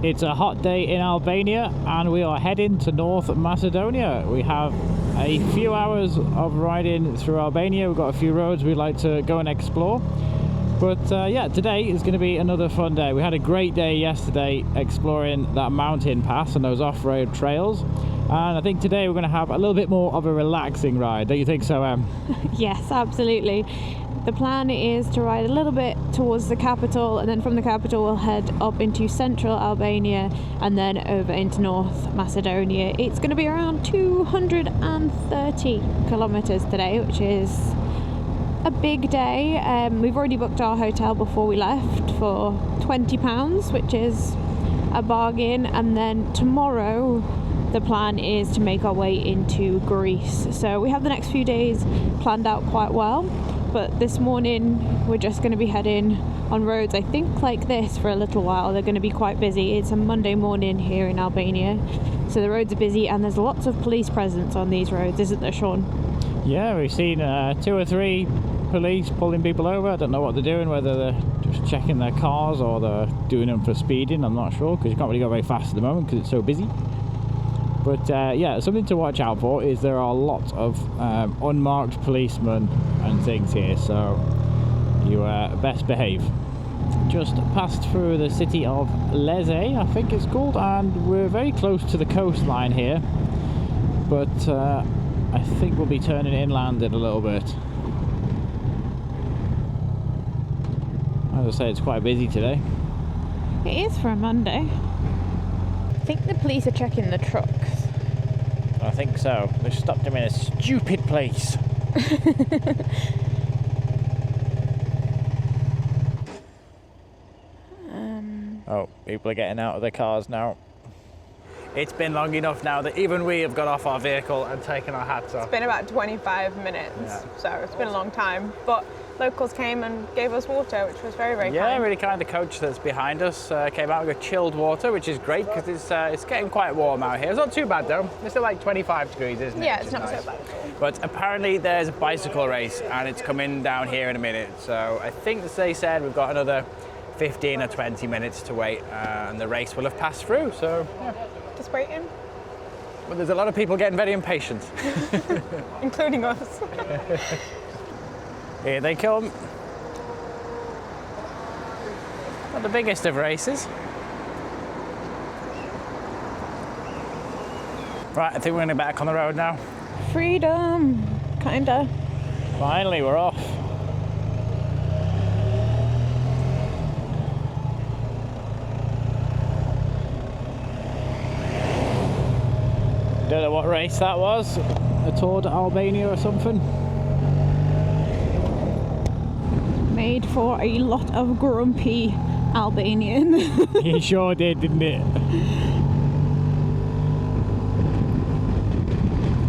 It's a hot day in Albania and we are heading to North Macedonia. We have a few hours of riding through Albania. We've got a few roads we'd like to go and explore. But yeah, today is going to be another fun day. We had a great day yesterday exploring that mountain pass and those off-road trails. And I think today we're going to have a little bit more of a relaxing ride. Don't you think so, Em? Yes, absolutely. The plan is to ride a little bit towards the capital, and then from the capital we'll head up into central Albania and then over into North Macedonia. It's going to be around 230 kilometers today, which is a big day. We've already booked our hotel before we left for £20, which is a bargain, and then tomorrow the plan is to make our way into Greece. So we have the next few days planned out quite well, but this morning we're just going to be heading on roads, I think, like this for a little while. They're going to be quite busy. It's a Monday morning here in Albania, so the roads are busy and there's lots of police presence on these roads, isn't there, Sean? Yeah, we've seen 2 or 3 police pulling people over. I don't know what they're doing, whether they're just checking their cars or they're doing them for speeding. I'm not sure, because you can't really go very fast at the moment because it's so busy. But yeah, something to watch out for is there are lots of unmarked policemen and things here, so you best behave. Just passed through the city of Leze, I think it's called, and we're very close to the coastline here, but I think we'll be turning inland in a little bit. As I say, it's quite busy today. It is for a Monday. I think the police are checking the trucks. I think so. They stopped him in a stupid place. Oh, people are getting out of their cars now. It's been long enough now that even we have got off our vehicle and taken our hats off. It's been about 25 minutes, yeah. So it's been a long time. But locals came and gave us water, which was very, very kind. Yeah, really kind. The coach that's behind us came out with chilled water, which is great because it's getting quite warm out here. It's not too bad though. It's still like 25 degrees, isn't it? Yeah, it's not so bad at all. But apparently there's a bicycle race and it's coming down here in a minute. So I think, as they said, we've got another 15 or 20 minutes to wait and the race will have passed through. So yeah. Just waiting. But there's a lot of people getting very impatient. Including us. Here they come. Not the biggest of races. Right, I think we're going to be back on the road now. Freedom, kinda. Finally, we're off. Don't know what race that was. A Tour de Albania or something. Made for a lot of grumpy Albanian. He sure did, didn't it?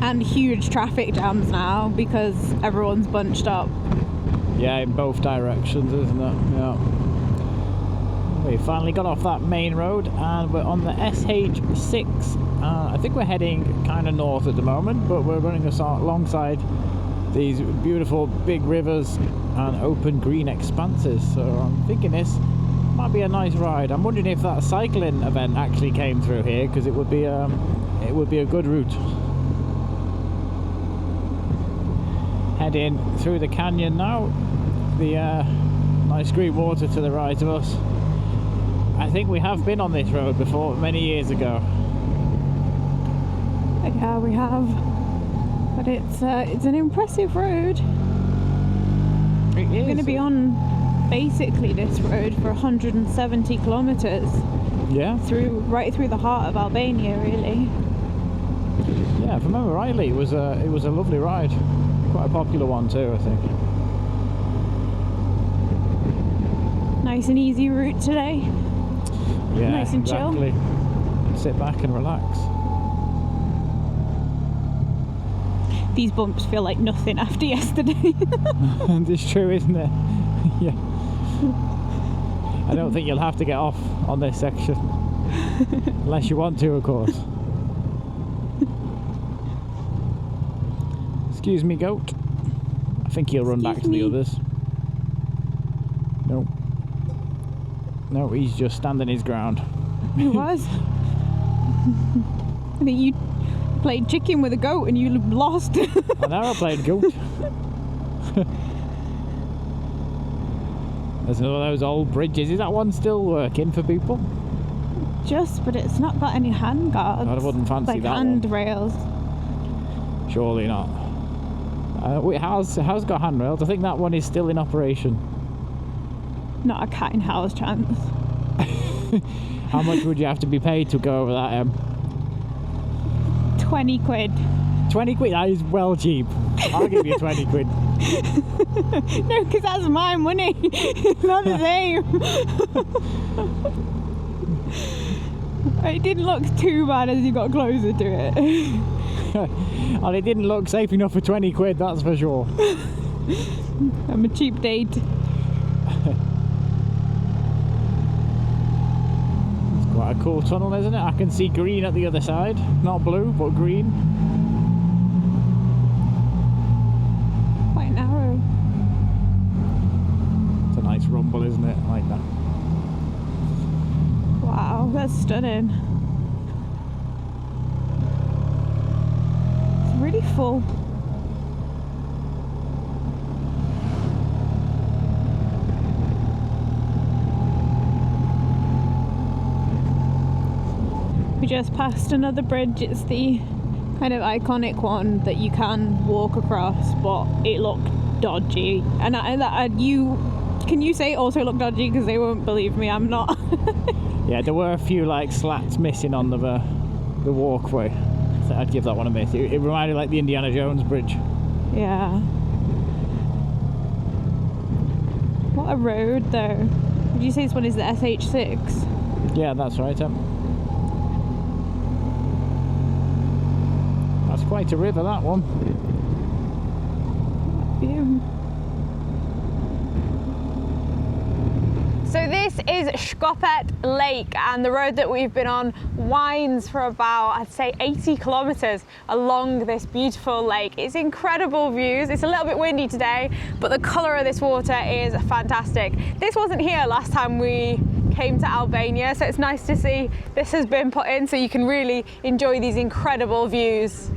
And huge traffic jams now because everyone's bunched up. Yeah, in both directions, isn't it? Yeah. We finally got off that main road and we're on the SH6. I think we're heading kind of north at the moment, but we're running alongside these beautiful big rivers and open green expanses, so I'm thinking this might be a nice ride. I'm wondering if that cycling event actually came through here, because it would be a good route. Heading through the canyon now. The nice green water to the right of us. I think we have been on this road before many years ago. Yeah, we have. But it's an impressive road. It is. We're going to be on basically this road for 170 kilometers. Yeah. Right through the heart of Albania, really. Yeah, if I remember rightly, it was a lovely ride. Quite a popular one too, I think. Nice and easy route today. Yeah, nice and exactly. Chill. Sit back and relax. These bumps feel like nothing after yesterday. It's true, isn't it? Yeah. I don't think you'll have to get off on this section. Unless you want to, of course. Excuse me, goat. I think he'll run back to the others. No. No, he's just standing his ground. It was. I think you played chicken with a goat and you lost. I know, I played goat. There's another of those old bridges. Is that one still working for people? Just, but it's not got any hand guards. I wouldn't fancy like that handrails. Surely not. It has got handrails. I think that one is still in operation. Not a cat in hell's chance. How much would you have to be paid to go over that, Em? 20 quid. 20 quid? That is well cheap. I'll give you 20 quid. No, because that's my money. It's not the same. It didn't look too bad as you got closer to it. And it didn't look safe enough for 20 quid, that's for sure. I'm a cheap date. It's quite a cool tunnel, isn't it? I can see green at the other side. Not blue, but green. Quite narrow. It's a nice rumble, isn't it? I like that. Wow, that's stunning. It's really full. We just passed another bridge. It's the kind of iconic one that you can walk across, but it looked dodgy. And can you say it also looked dodgy? Because they won't believe me. I'm not. Yeah, there were a few like slats missing on the walkway. So I'd give that one a miss. It reminded like the Indiana Jones bridge. Yeah. What a road though. Did you say this one is the SH6? Yeah, that's right. That's quite a river, that one. Yeah. So this is Skotpet Lake, and the road that we've been on winds for about, I'd say, 80 kilometers along this beautiful lake. It's incredible views. It's a little bit windy today, but the color of this water is fantastic. This wasn't here last time we came to Albania, so it's nice to see this has been put in so you can really enjoy these incredible views.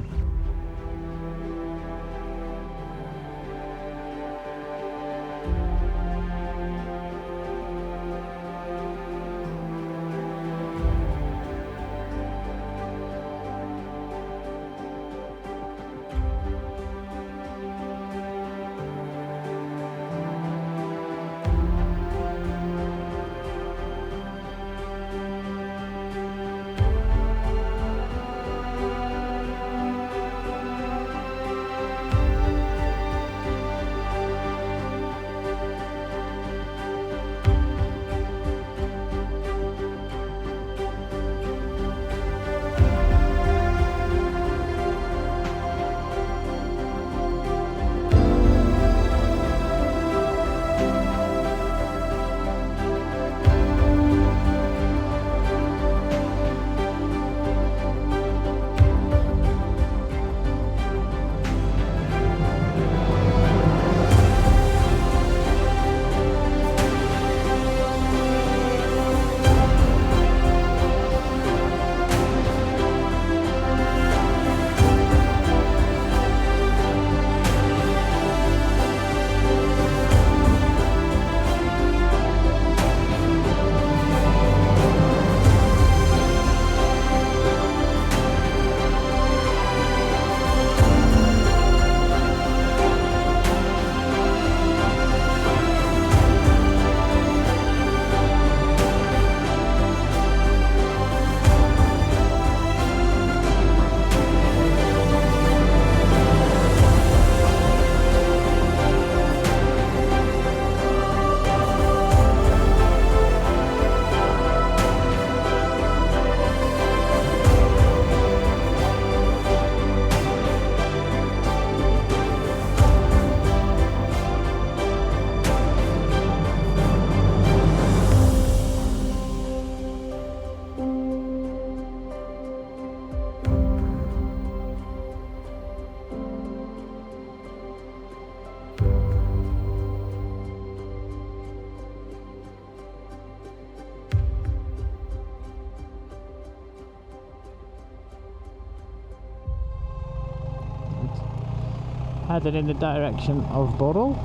heading in the direction of Burrel,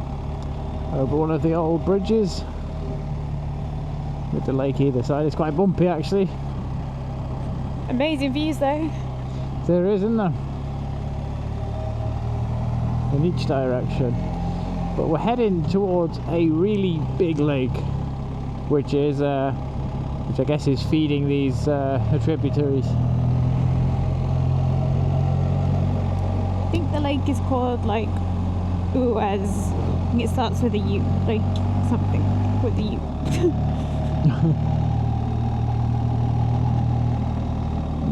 over one of the old bridges with the lake either side. It's quite bumpy actually. Amazing views though. There is, isn't there? In each direction. But we're heading towards a really big lake, which is which I guess is feeding these tributaries. I think the lake is called like Uez. I think it starts with a U, like something with a U.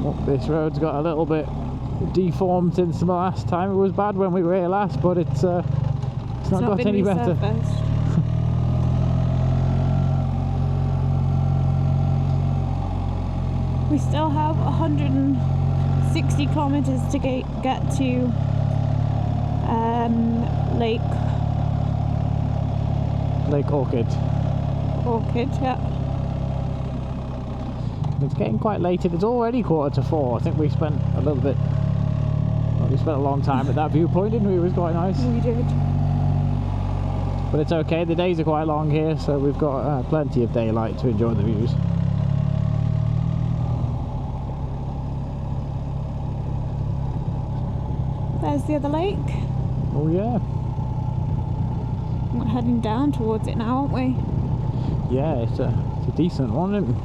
Well, this road's got a little bit deformed since the last time. It was bad when we were here last, but it's not got been any better. resurfaced. We still have 160 kilometers to get to Lake Ohrid. Orchid, yeah. It's getting quite late. It's already 4:45. I think we spent a little bit. Well, we spent a long time at that viewpoint, didn't we? It was quite nice. We did. But it's okay. The days are quite long here, so we've got plenty of daylight to enjoy the views. There's the other lake. Oh yeah. We're heading down towards it now, aren't we? Yeah, it's a decent one, isn't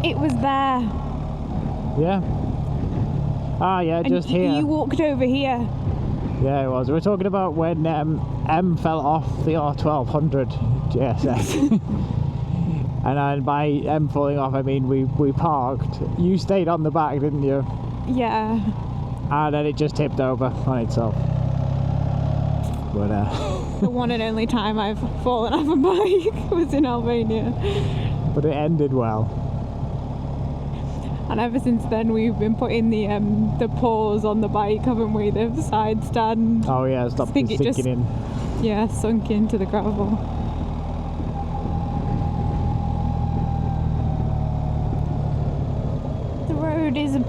it? It was there. Yeah. Ah, yeah, And just here. You walked over here. Yeah, it was. We were talking about when M fell off the R1300 GSA. And by M falling off, I mean we parked. You stayed on the back, didn't you? Yeah. And then it just tipped over on itself. But The one and only time I've fallen off a bike was in Albania. but it ended well. And ever since then we've been putting the paws on the bike, haven't we? The side stand. Oh yeah, stop think it sinking just- in. Yeah, sunk into the gravel. The road is a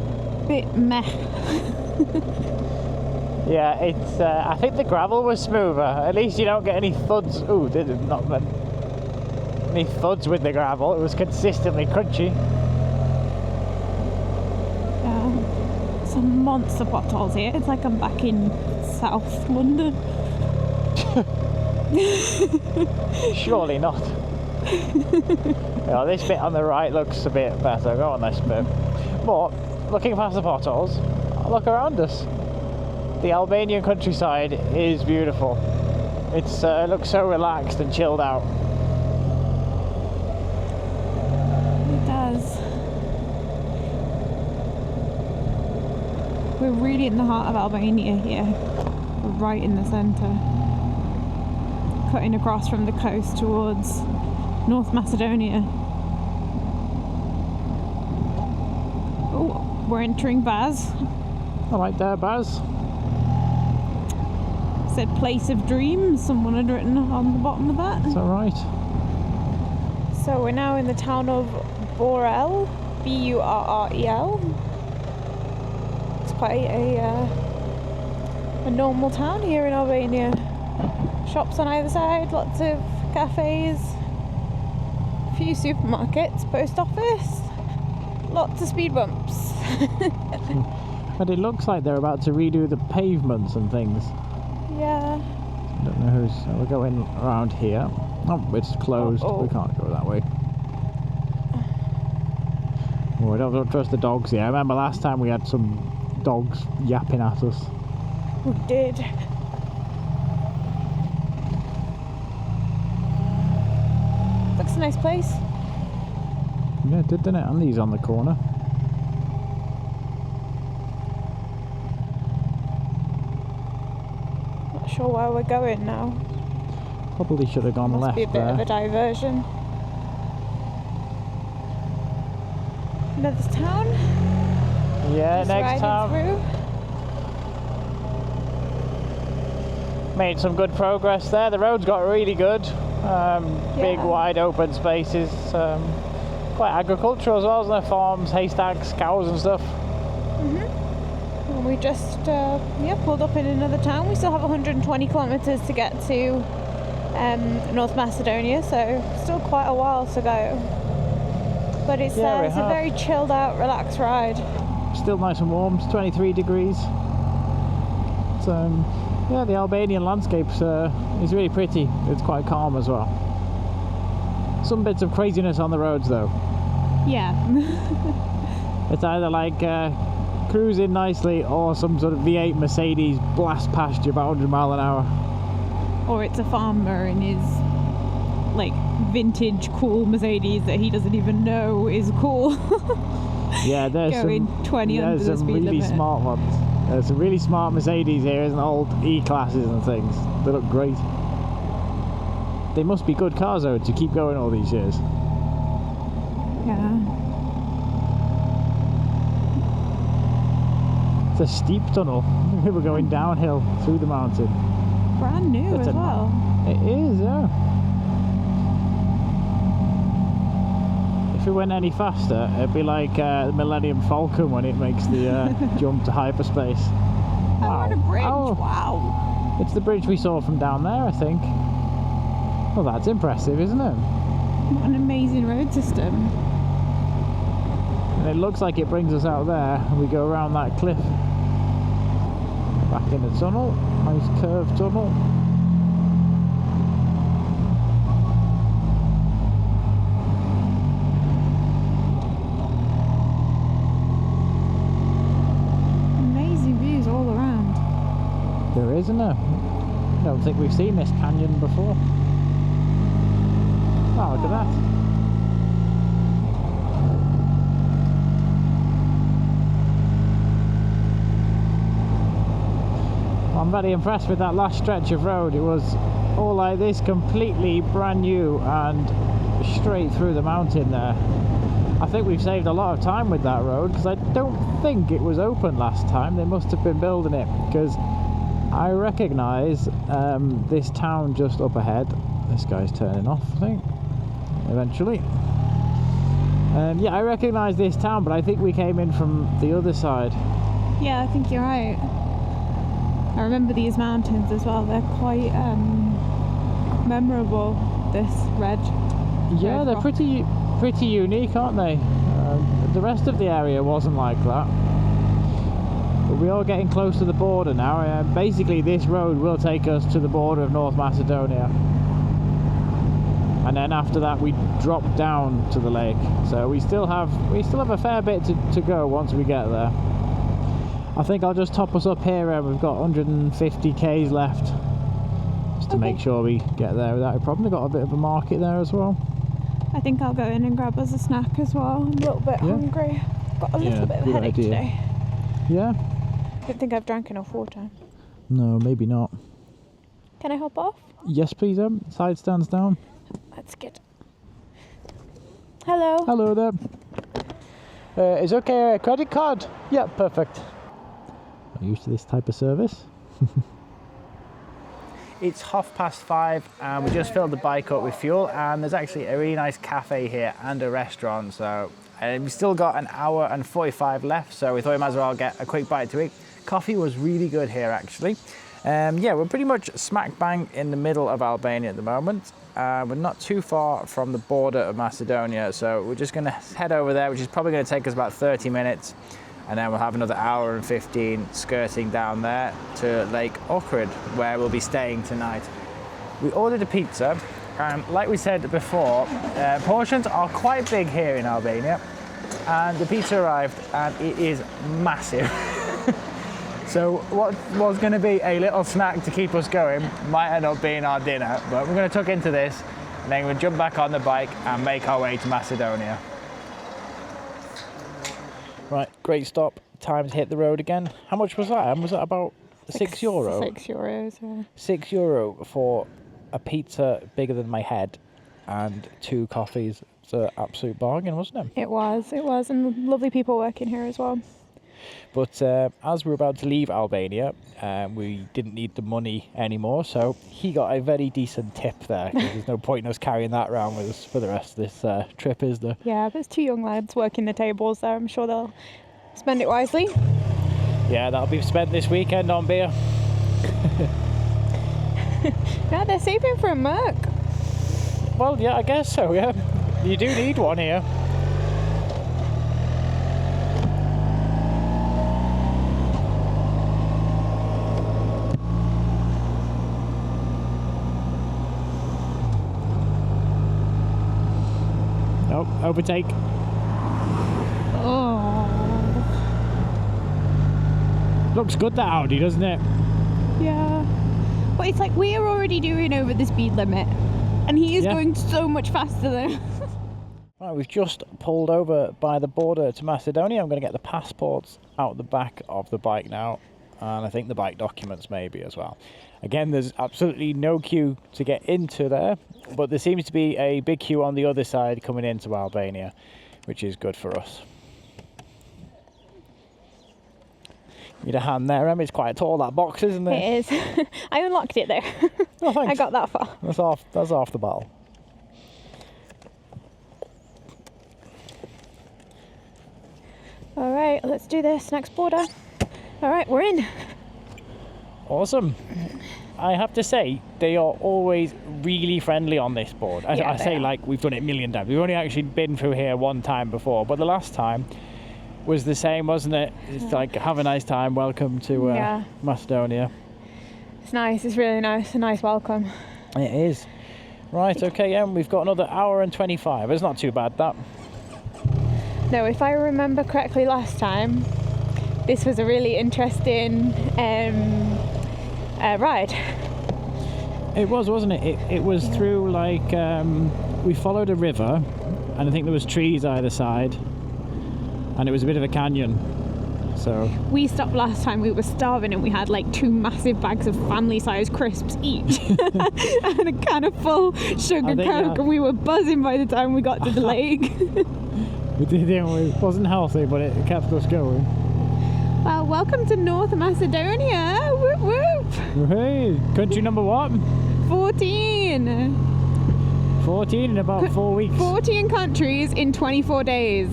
bit meh. Yeah, it's. I think the gravel was smoother. At least you don't get any thuds. Ooh, did it not any thuds with the gravel? It was consistently crunchy. Some monster potholes here. It's like I'm back in South London. Surely not. Yeah, this bit on the right looks a bit better. Go on this bit. But looking past the potholes, look around us. The Albanian countryside is beautiful. It looks so relaxed and chilled out. It does. We're really in the heart of Albania here. We're right in the centre. Cutting across from the coast towards North Macedonia. Oh, we're entering Baz. All right there, Baz. Said place of dreams, someone had written on the bottom of that. Is that right? So we're now in the town of Burrel, B-U-R-R-E-L. It's quite a normal town here in Albania. Shops on either side, lots of cafes, a few supermarkets, post office, lots of speed bumps. But it looks like they're about to redo the pavements and things. Yeah. I don't know who's. We're going around here. Oh, it's closed. Oh. We can't go that way. Oh, I don't trust the dogs here. I remember last time we had some dogs yapping at us. We did. Looks a nice place. Yeah, it did, didn't it? And these on the corner. Not sure where we're going now. Probably should have gone Must left be a bit there. of a diversion. Another town. Yeah, Just next riding time. through. Made some good progress there. The road's got really good. Big, wide open spaces. Quite agricultural as well, isn't there? Farms, haystacks, cows and stuff. And we just pulled up in another town. We still have 120 kilometres to get to North Macedonia, so still quite a while to go. But it's a very chilled out, relaxed ride. Still nice and warm. It's 23 degrees. So yeah, the Albanian landscape is really pretty. It's quite calm as well. Some bits of craziness on the roads though. Yeah. It's either like cruising nicely or some sort of V8 Mercedes blast past you about 100 mile an hour. Or it's a farmer in his like vintage cool Mercedes that he doesn't even know is cool. Yeah, there's going 20 under the speed really limit. smart ones. There's some really smart Mercedes here, and old E-classes and things. They look great. They must be good cars though to keep going all these years. Yeah. It's a steep tunnel. We were going downhill through the mountain. Brand new as well. It is, yeah. If it went any faster, it'd be like the Millennium Falcon when it makes the jump to hyperspace. Wow. What a bridge, Oh. wow. It's the bridge we saw from down there, I think. Well, that's impressive, isn't it? What an amazing road system. And it looks like it brings us out there, and we go around that cliff. Back in the tunnel, nice curved tunnel. Amazing views all around. There is, isn't there? I don't think we've seen this canyon before. Oh, look at that. I'm very impressed with that last stretch of road. It was all like this, completely brand new and straight through the mountain there. I think we've saved a lot of time with that road because I don't think it was open last time. They must have been building it because I recognise this town just up ahead. This guy's turning off, I think, eventually. Yeah, I recognise this town, but I think we came in from the other side. Yeah, I think you're right. I remember these mountains as well. They're quite memorable. This red. Yeah, red they're rock. pretty unique, aren't they? The rest of the area wasn't like that. But we are getting close to the border now. Basically, this road will take us to the border of North Macedonia, and then after that, we drop down to the lake. So we still have a fair bit to go once we get there. I think I'll just top us up here, and we've got 150 k's left, just to make sure we get there without a problem. They've got a bit of a market there as well. I think I'll go in and grab us a snack as well. I'm a little bit hungry. Got a little bit of a headache today. Yeah? I don't think I've drank enough water. No, maybe not. Can I hop off? Yes, please, side stands down. That's good. Hello. Hello there. Is okay a credit card? Yeah, perfect. I'm used to this type of service. It's 5:30 and we just filled the bike up with fuel, and there's actually a really nice cafe here and a restaurant, so we've still got an hour and 45 left, so we thought we might as well get a quick bite to eat. Coffee was really good here actually. Yeah, we're pretty much smack bang in the middle of Albania at the moment. We're not too far from the border of Macedonia, so we're just going to head over there, which is probably going to take us about 30 minutes. And then we'll have another hour and 15 skirting down there to Lake Ohrid, where we'll be staying tonight. We ordered a pizza, and like we said before, portions are quite big here in Albania, and the pizza arrived and it is massive. So what was going to be a little snack to keep us going might end up being our dinner, but we're going to tuck into this and then we'll jump back on the bike and make our way to Macedonia. Right, great stop. Time to hit the road again. How much was that? Was that about €6? €6, yeah. €6 for a pizza bigger than my head and 2 coffees. It's an absolute bargain, wasn't it? It was, and lovely people working here as well. But as we're about to leave Albania, we didn't need the money anymore, so he got a very decent tip there, because there's no point in us carrying that around with us for the rest of this trip, is there? Yeah, there's 2 young lads working the tables there. I'm sure they'll spend it wisely. Yeah, that'll be spent this weekend on beer. Yeah, they're saving for a Merc. Well, yeah, I guess so, yeah. You do need one here. Nope, overtake. Oh. Looks good, that Audi, doesn't it? Yeah. But it's like we're already doing over the speed limit. And he is going so much faster than us. Right, we've just pulled over by the border to Macedonia. I'm going to get the passports out the back of the bike now. And I think the bike documents maybe as well. Again, there's absolutely no queue to get into there. But there seems to be a big queue on the other side coming into Albania, which is good for us. Need a hand there, Em. It's quite tall, that box, isn't it? It is. I unlocked it though. Oh, thanks. I got that far. That's half the battle. All right, let's do this. Next border. All right, we're in. Awesome. I have to say, they are always really friendly on this board. I say like we've done it a million times. We've only actually been through here one time before, but the last time was the same, wasn't it? It's like, have a nice time, welcome to Macedonia. It's nice, it's really nice, a nice welcome. It is. Right, okay, we've got another hour and 25. It's not too bad, that. No, if I remember correctly last time, this was a really interesting ride. It was, wasn't it? It was through like, we followed a river, and I think there was trees either side, and it was a bit of a canyon. So we stopped last time, we were starving, and we had like 2 massive bags of family-sized crisps each and a can of full sugar Coke, and we were buzzing by the time we got to the lake. We did, didn't we? It wasn't healthy, but it kept us going. Well, welcome to North Macedonia. Whoop whoop. Hey, country number what? 14. 14 in about 4 weeks. 14 countries in 24 days.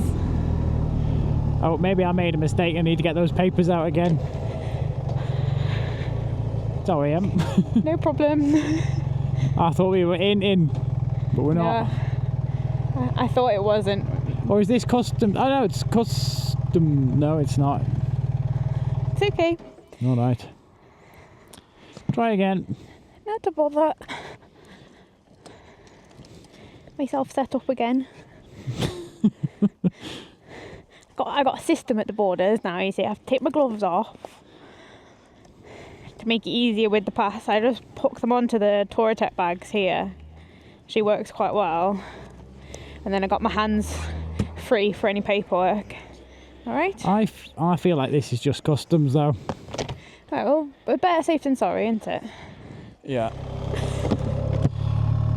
Oh, maybe I made a mistake. I need to get those papers out again. Sorry, No problem. I thought we were in, but we're not. I thought it wasn't. Or is this custom? Oh no, it's custom. No, it's not. It's okay. All right. Try again. Not to bother. Myself set up again. I got a system at the borders now, you see. I have to take my gloves off to make it easier with the pass. I just hook them onto the Touratech bags here. She works quite well. And then I got my hands free for any paperwork. Alright? I feel like this is just customs though. Oh, well, better safe than sorry, isn't it? Yeah.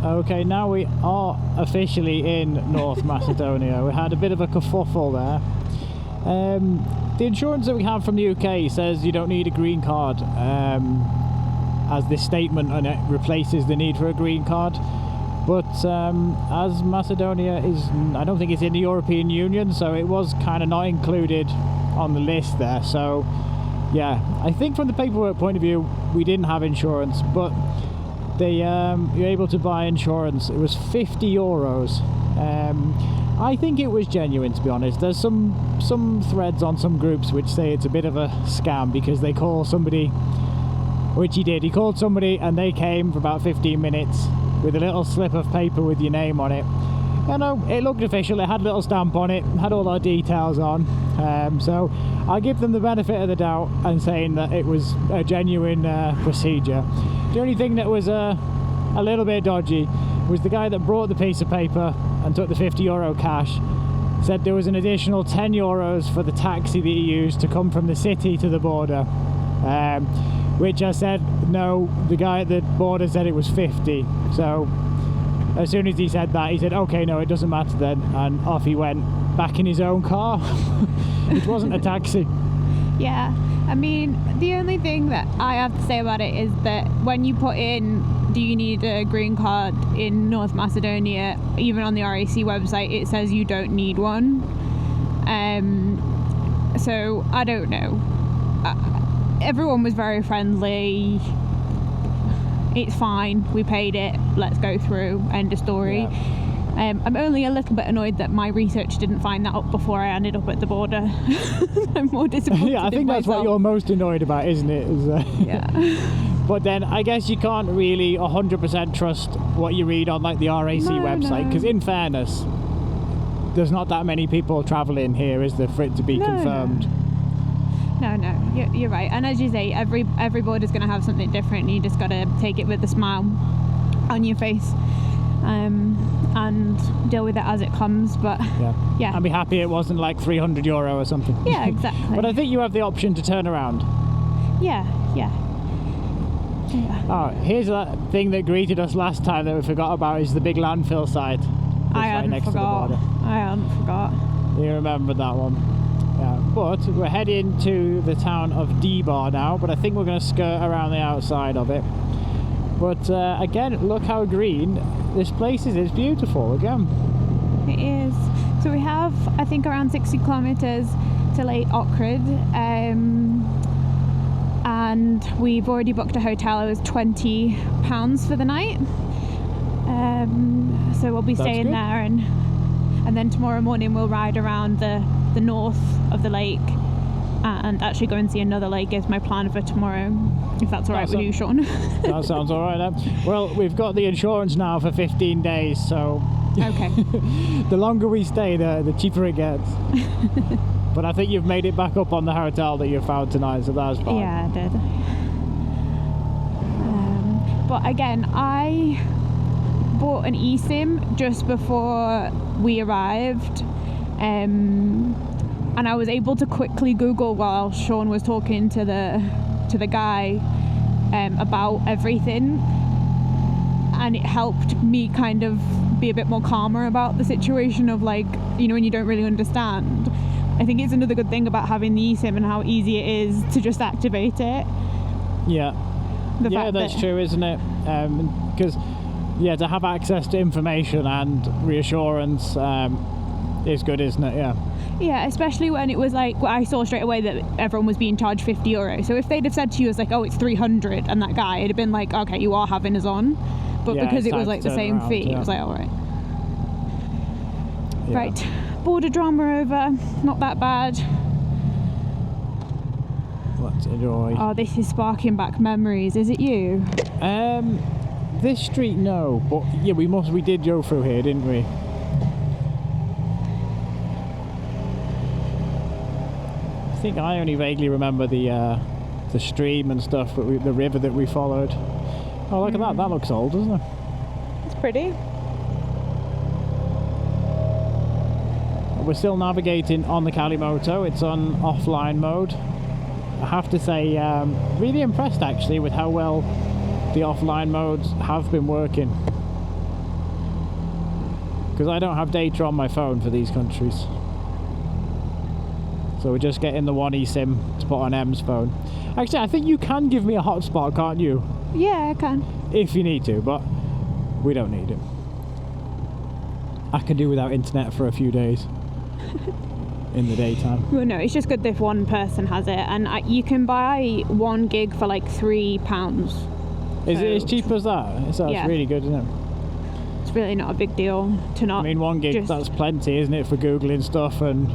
Okay, now we are officially in North Macedonia. We had a bit of a kerfuffle there. The insurance that we have from the UK says you don't need a green card as this statement, and it replaces the need for a green card. But as Macedonia is, I don't think it's in the European Union, so it was kind of not included on the list there. So yeah, I think from the paperwork point of view, we didn't have insurance, but you're able to buy insurance. It was 50 euros. I think it was genuine, to be honest. There's some threads on some groups which say it's a bit of a scam because they call somebody, which he did. He called somebody and they came for about 15 minutes with a little slip of paper with your name on it. You know, it looked official. It had a little stamp on it, had all our details on. So I'll give them the benefit of the doubt and saying that it was a genuine procedure. The only thing that was a little bit dodgy was the guy that brought the piece of paper and took the 50 euro cash said there was an additional 10 euros for the taxi that he used to come from the city to the border, which I said no. The guy at the border said it was 50. So as soon as he said that, he said okay, no, it doesn't matter then, and off he went back in his own car. It wasn't a taxi. Yeah, I mean, the only thing that I have to say about it is that when you put in, do you need a green card in North Macedonia, even on the RAC website, it says you don't need one. So I don't know. everyone was very friendly. It's fine, we paid it, let's go through, end of story. Yeah. I'm only a little bit annoyed that my research didn't find that up before I ended up at the border. I'm more disappointed. Yeah, I think that's what you're most annoyed about, isn't it? Yeah. But then I guess you can't really 100% trust what you read on like the RAC website, because in fairness, there's not that many people travelling here, is there, for it to be confirmed? No, you're right. And as you say, every border's going to have something different, and you just got to take it with a smile on your face, and deal with it as it comes. But yeah, I'd be happy it wasn't like €300 or something. Yeah, exactly. But I think you have the option to turn around. Yeah. Oh, here's that thing that greeted us last time that we forgot about, is the big landfill site. I hadn't forgot. You remember that one? Yeah, but we're heading to the town of Dbar now, but I think we're going to skirt around the outside of it. But again, look how green this place is. It's beautiful again. It is. So we have, I think, around 60 kilometres to Lake Ohrid, and we've already booked a hotel. It was £20 for the night. So we'll be staying there, and then tomorrow morning we'll ride around the north of the lake and actually go and see another lake is my plan for tomorrow, if that's all right with you, Sean. That sounds all right then. Well, we've got the insurance now for 15 days, so okay. The longer we stay, the cheaper it gets. But I think you've made it back up on the hotel that you found tonight, so that's fine. Yeah, I did. But again, I bought an eSIM just before we arrived, and I was able to quickly Google while Sean was talking to the guy about everything, and it helped me kind of be a bit more calmer about the situation of, like, you know, when you don't really understand. I think it's another good thing about having the eSIM and how easy it is to just activate it. Yeah. That's true, isn't it? Because to have access to information and reassurance is good, isn't it? Yeah, especially when it was like, I saw straight away that everyone was being charged €50. So if they'd have said to you, it's like, oh, it's 300, and that guy, it'd have been like, okay, you are having us on. But because it was like the same fee, it was like, all right. Yeah. Right, border drama over, not that bad. Let's enjoy. Oh, this is sparking back memories. Is it you? This street, no, but yeah, we did go through here, didn't we? I think I only vaguely remember the stream and stuff, but the river that we followed. Oh, look at that! That looks old, doesn't it? It's pretty. We're still navigating on the Calimoto. It's on offline mode. I have to say, really impressed actually with how well the offline modes have been working. Because I don't have data on my phone for these countries. So we're just getting the one eSIM to put on Em's phone. Actually, I think you can give me a hotspot, can't you? Yeah, I can. If you need to, but we don't need it. I can do without internet for a few days. In the daytime. Well, no, it's just good if one person has it, and you can buy 1 gig for like £3. Is it as cheap as that? So that's really good, isn't it? It's really not a big deal to not. I mean, 1 gig, that's plenty, isn't it, for Googling stuff and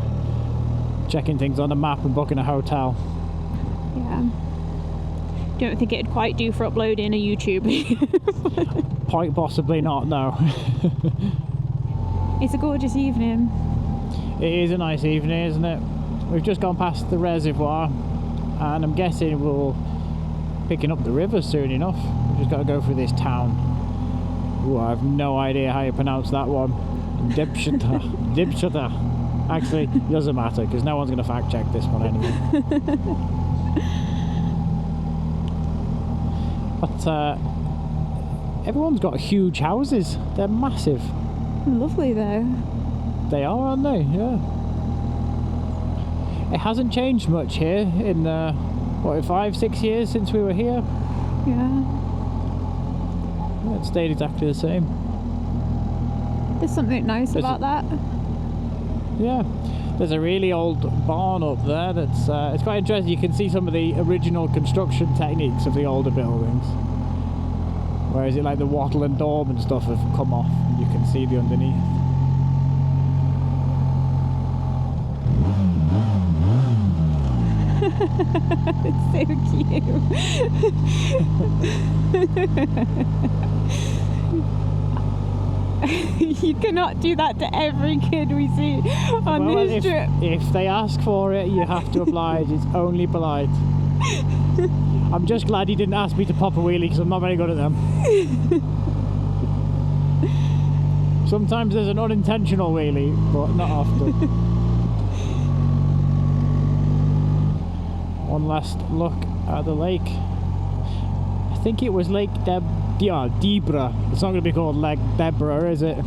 checking things on the map and booking a hotel. Yeah. Don't think it'd quite do for uploading a YouTube. Quite possibly not, no. It's a gorgeous evening. It is a nice evening, isn't it? We've just gone past the reservoir, and I'm guessing we'll picking up the river soon enough. We've just got to go through this town. Ooh, I have no idea how you pronounce that one. Dibshata. Actually, it doesn't matter because no one's going to fact check this one anyway. But everyone's got huge houses. They're massive. Lovely though. They are, aren't they? Yeah. It hasn't changed much here in, 5-6 years since we were here? Yeah. It stayed exactly the same. There's something nice about that. Yeah. There's a really old barn up there that's it's quite interesting. You can see some of the original construction techniques of the older buildings. Whereas it like the wattle and daub and stuff have come off, and you can see the underneath. It's so cute. You cannot do that to every kid we see on this trip. If they ask for it, you have to oblige. It's only polite. I'm just glad he didn't ask me to pop a wheelie because I'm not very good at them. Sometimes there's an unintentional wheelie, but not often. One last look at the lake. I think it was Lake Debra. It's not going to be called Lake Debra, is it?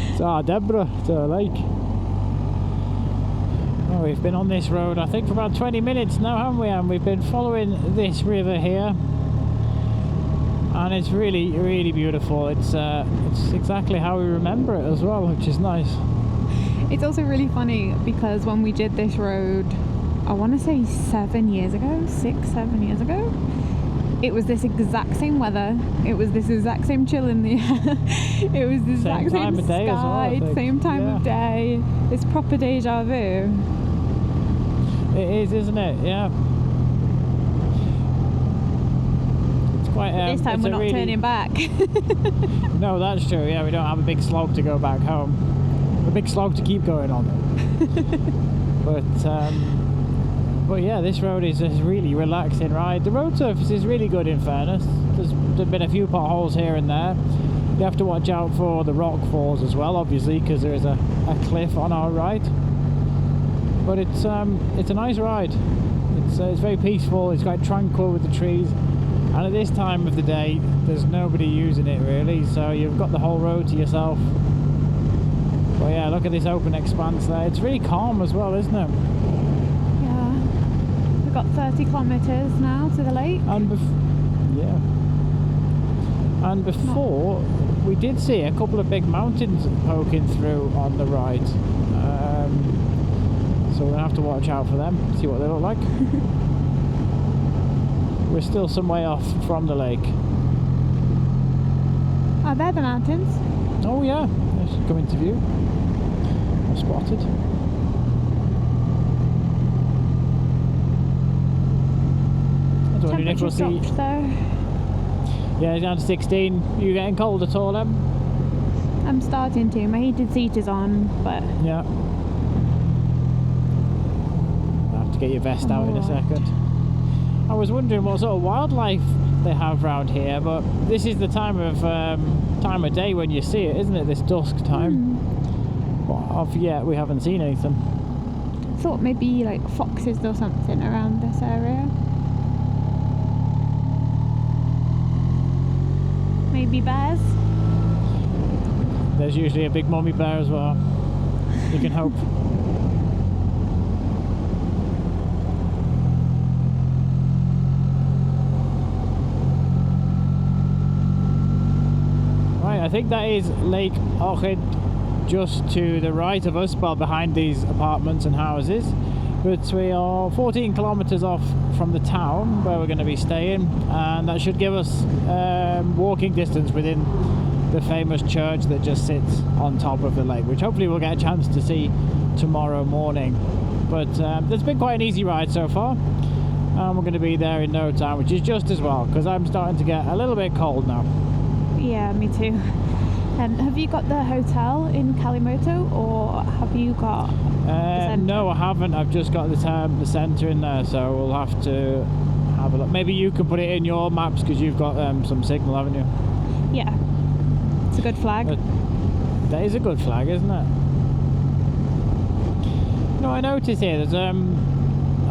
It's Debra, it's a lake. Oh, we've been on this road, I think, for about 20 minutes now, haven't we? And we've been following this river here. And it's really, really beautiful. It's exactly how we remember it as well, which is nice. It's also really funny because when we did this road, I want to say 7 years ago, 6-7 years ago, it was this exact same weather, it was this exact same chill in the air, it was the exact same sky, same time of day. It's proper deja vu. It is, isn't it? Yeah. It's quite. This time we're not turning back. No, that's true. Yeah, we don't have a big slog to go back home. A big slog to keep going on. But yeah, this road is a really relaxing ride. The road surface is really good, in fairness. There's been a few potholes here and there. You have to watch out for the rock falls as well, obviously, because there is a cliff on our right. But it's a nice ride. It's very peaceful. It's quite tranquil with the trees. And at this time of the day, there's nobody using it really, so you've got the whole road to yourself. But yeah, look at this open expanse there. It's really calm as well, isn't it? Yeah. We've got 30 kilometres now to the lake. And And before, we did see a couple of big mountains poking through on the right. So we're going to have to watch out for them, see what they look like. We're still some way off from the lake. Are there the mountains? Oh yeah, they should come into view. They're spotted. Temperature dropped though. Yeah, it's down to 16. Are you getting cold at all, Em? I'm starting to. My heated seat is on, but... Yeah. I'll have to get your vest out in a second. I was wondering what sort of wildlife they have around here, but this is the time of day when you see it, isn't it? This dusk time. But of yet, we haven't seen anything. Thought maybe like foxes or something around this area. Maybe bears? There's usually a big mummy bear as well. You can hope. Right, I think that is Lake Ohrid just to the right of us, well behind these apartments and houses. But we are 14 kilometres off from the town where we're going to be staying, and that should give us walking distance within the famous church that just sits on top of the lake, which hopefully we'll get a chance to see tomorrow morning. But it's been quite an easy ride so far, and we're going to be there in no time, which is just as well, because I'm starting to get a little bit cold now. Yeah, me too. Have you got the hotel in Calimoto, or have you got no, I haven't. I've just got the centre in there, so we'll have to have a look. Maybe you can put it in your maps because you've got some signal, haven't you? Yeah, it's a good flag. That is a good flag, isn't it? You know, I noticed here there's a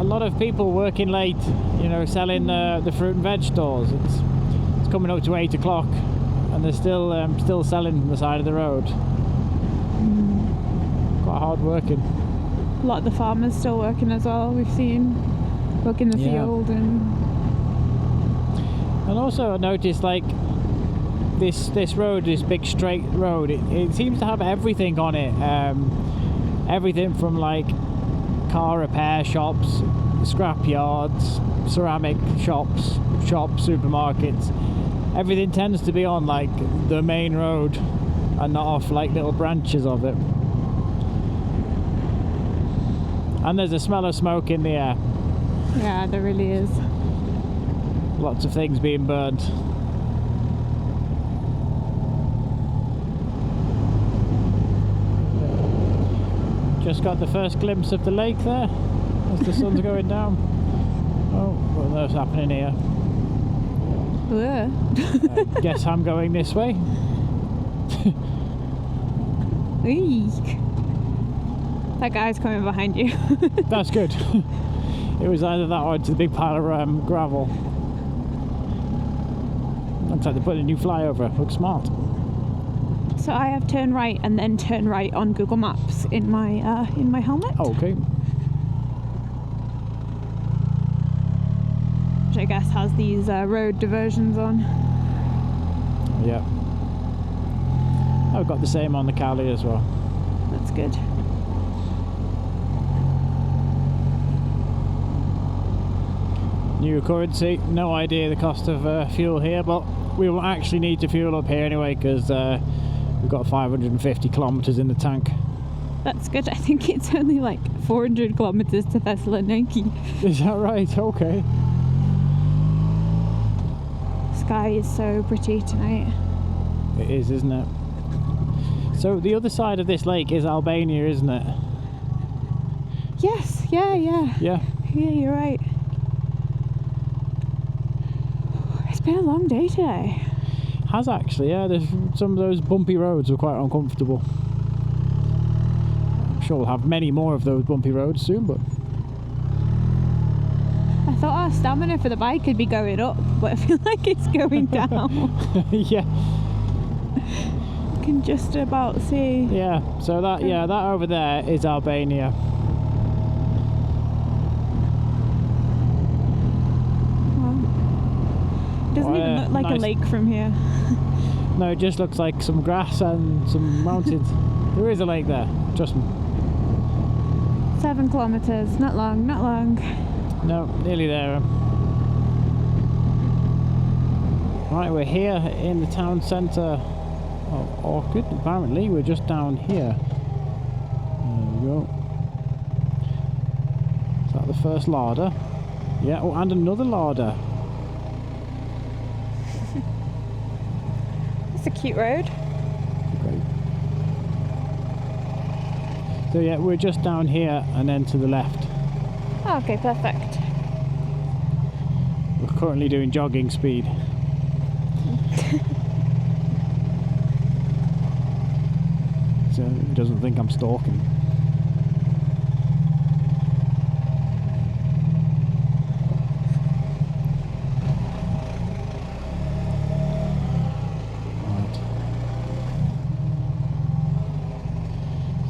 lot of people working late, you know, selling the fruit and veg stores. It's coming up to 8 o'clock and they're still selling from the side of the road. Quite hard working. A lot of the farmers still working as well, we've seen, working the field. And also I noticed, like, this road, this big straight road, it seems to have everything on it. Everything from like car repair shops, scrap yards, ceramic shops, supermarkets. Everything tends to be on like the main road and not off like little branches of it. And there's a smell of smoke in the air. Yeah, there really is. Lots of things being burned. Just got the first glimpse of the lake there as the sun's going down. Oh, what else happening here? Guess I'm going this way. Eek. That guy's coming behind you. That's good. It was either that or it's a big pile of gravel. Looks like they're putting a new flyover. Looks smart. So I have turn right and then turn right on Google Maps in my helmet. Oh, okay. Which I guess has these road diversions on. Yeah. I've got the same on the Cali as well. That's good. New currency. No idea the cost of fuel here, but we will actually need to fuel up here anyway because we've got 550 kilometers in the tank. That's good. I think it's only like 400 kilometers to Thessaloniki. Is that right? Okay. Sky is so pretty tonight. It is, isn't it? So the other side of this lake is Albania, isn't it? Yes. Yeah. Yeah. Yeah, you're right. It's been a long day today. Has actually, yeah. There's some of those bumpy roads were quite uncomfortable. I'm sure we'll have many more of those bumpy roads soon, but I thought our stamina for the bike could be going up, but I feel like it's going down. yeah. I can just about see. Yeah. So that over there is Albania. It doesn't even look like nice. a lake from here. No, it just looks like some grass and some mountains. There is a lake there. Trust me. 7 kilometers. Not long. No, nearly there. Right, we're here in the town centre of Ohrid. Apparently, we're just down here. There we go. Is that the first larder? Yeah. Oh, and another larder. It's a cute road. Great. So yeah, we're just down here and then to the left. Oh, okay, perfect. We're currently doing jogging speed. So he doesn't think I'm stalking.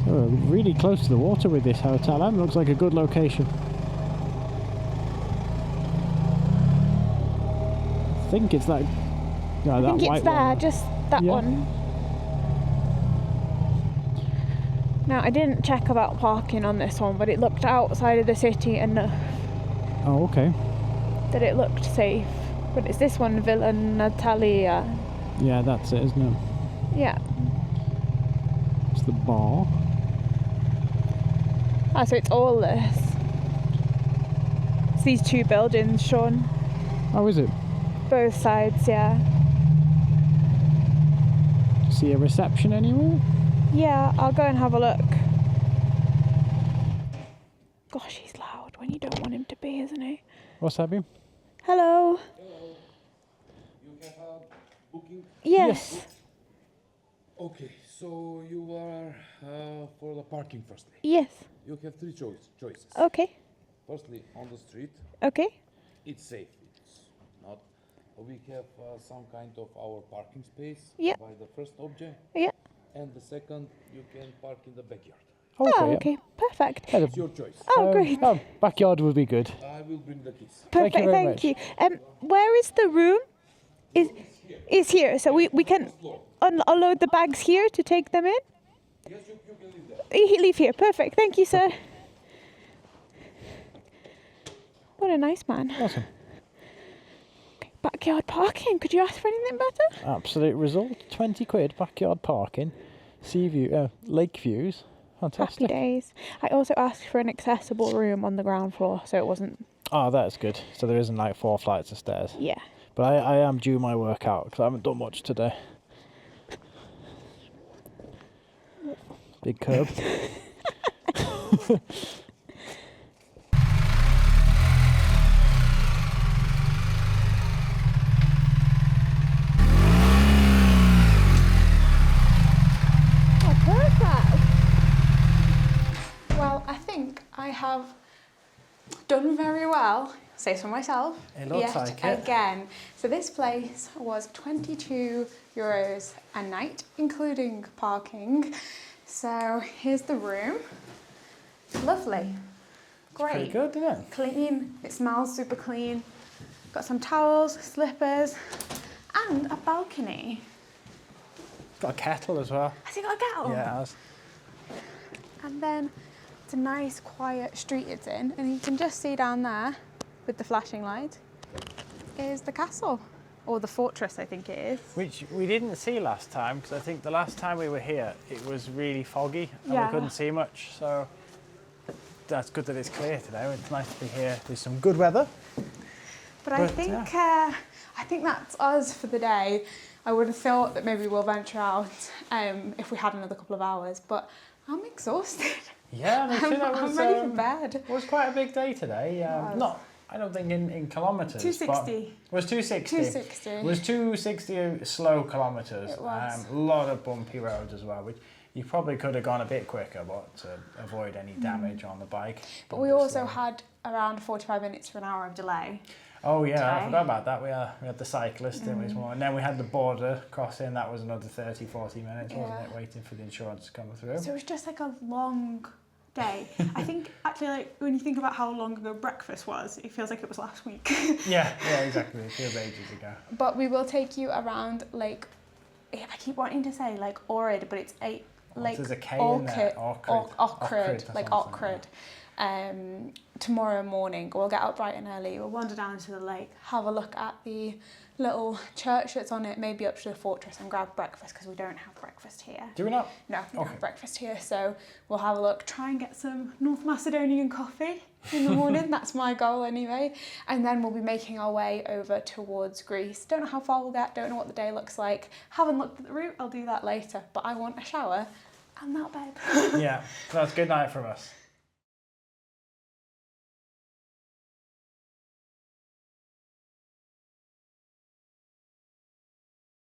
We're really close to the water with this hotel. It looks like a good location. I think it's that. Yeah, that I think white it's there, one. just that one. Now, I didn't check about parking on this one, but it looked outside of the city enough Oh, okay. that it looked safe. But it's this one, Villa Natalia. Yeah, that's it, isn't it? Yeah. It's the bar. Ah, so it's all this. It's these 2 buildings, Sean. Oh, is it? Both sides, yeah. See a reception anywhere? Yeah, I'll go and have a look. Gosh, he's loud when you don't want him to be, isn't he? What's happening? Hello. You have a booking? Yes. Okay, so you are for the parking firstly. Yes. You have 3 choices. Okay. Firstly, on the street, Okay. it's safe. It's not. We have some kind of our parking space Yeah. by the first object, Yeah. and the second you can park in the backyard. Okay. Oh, yeah. okay. Perfect. Yeah, It's your choice. Oh, great. Backyard would be good. I will bring the keys. Thank you Perfect. very Thank you. Where is the room? is here, so we can unload the bags here to take them in? Yes, you can leave there. Leave here, perfect, thank you, sir. What a nice man. Awesome. Okay, backyard parking, could you ask for anything better? Absolute result. 20 quid backyard parking, sea view, lake views. Fantastic. Happy days. I also asked for an accessible room on the ground floor, so it wasn't. Oh, that's good. So there isn't like 4 flights of stairs. Yeah. But I am due my workout because I haven't done much today. Big curb. Well, I think I have done very well, say so myself. It looks like it. Again. So this place was €22 a night, including parking. So here's the room. Lovely. Great. Pretty good, isn't it? Clean. It smells super clean. Got some towels, slippers, and a balcony. Got a kettle as well. Has it got a kettle? Yeah, it has. And then it's a nice quiet street it's in, and you can just see down there with the flashing light is the castle, or the fortress I think it is. Which we didn't see last time because I think the last time we were here it was really foggy and Yeah. we couldn't see much, so that's good that it's clear today. It's nice to be here with some good weather. But I think that's us for the day. I would have thought that maybe we'll venture out if we had another couple of hours, but I'm exhausted. Yeah, I think that was, I'm ready for bed. It was quite a big day today. I don't think in kilometres. 260. It was 260. 260. It was 260 slow kilometres. It was. A lot of bumpy roads as well, which you probably could have gone a bit quicker, but to avoid any damage on the bike. But we also had around 45 minutes to an hour of delay. Oh yeah, I today. forgot about that. We had the cyclist, didn't we, this morning? And then we had the border crossing. That was another 30, 40 minutes, wasn't Yeah. it, waiting for the insurance to come through. So it was just like a long day. I think actually, like when you think about how long ago breakfast was, it feels like it was last week. Yeah, exactly. It feels ages ago. But we will take you around Lake. I keep wanting to say Lake Ohrid, but it's Lake There's a K in there. Ohrid, like something. Ohrid. Tomorrow morning, we'll get up bright and early. We'll wander down to the lake, have a look at the little church that's on it, maybe up to the fortress and grab breakfast because we don't have breakfast here. Do we not? No, we don't have breakfast here, so we'll have a look, try and get some North Macedonian coffee in the morning. That's my goal anyway. And then we'll be making our way over towards Greece. Don't know how far we'll get, don't know what the day looks like. Haven't looked at the route, I'll do that later. But I want a shower and that bed. Yeah, that's good night from us.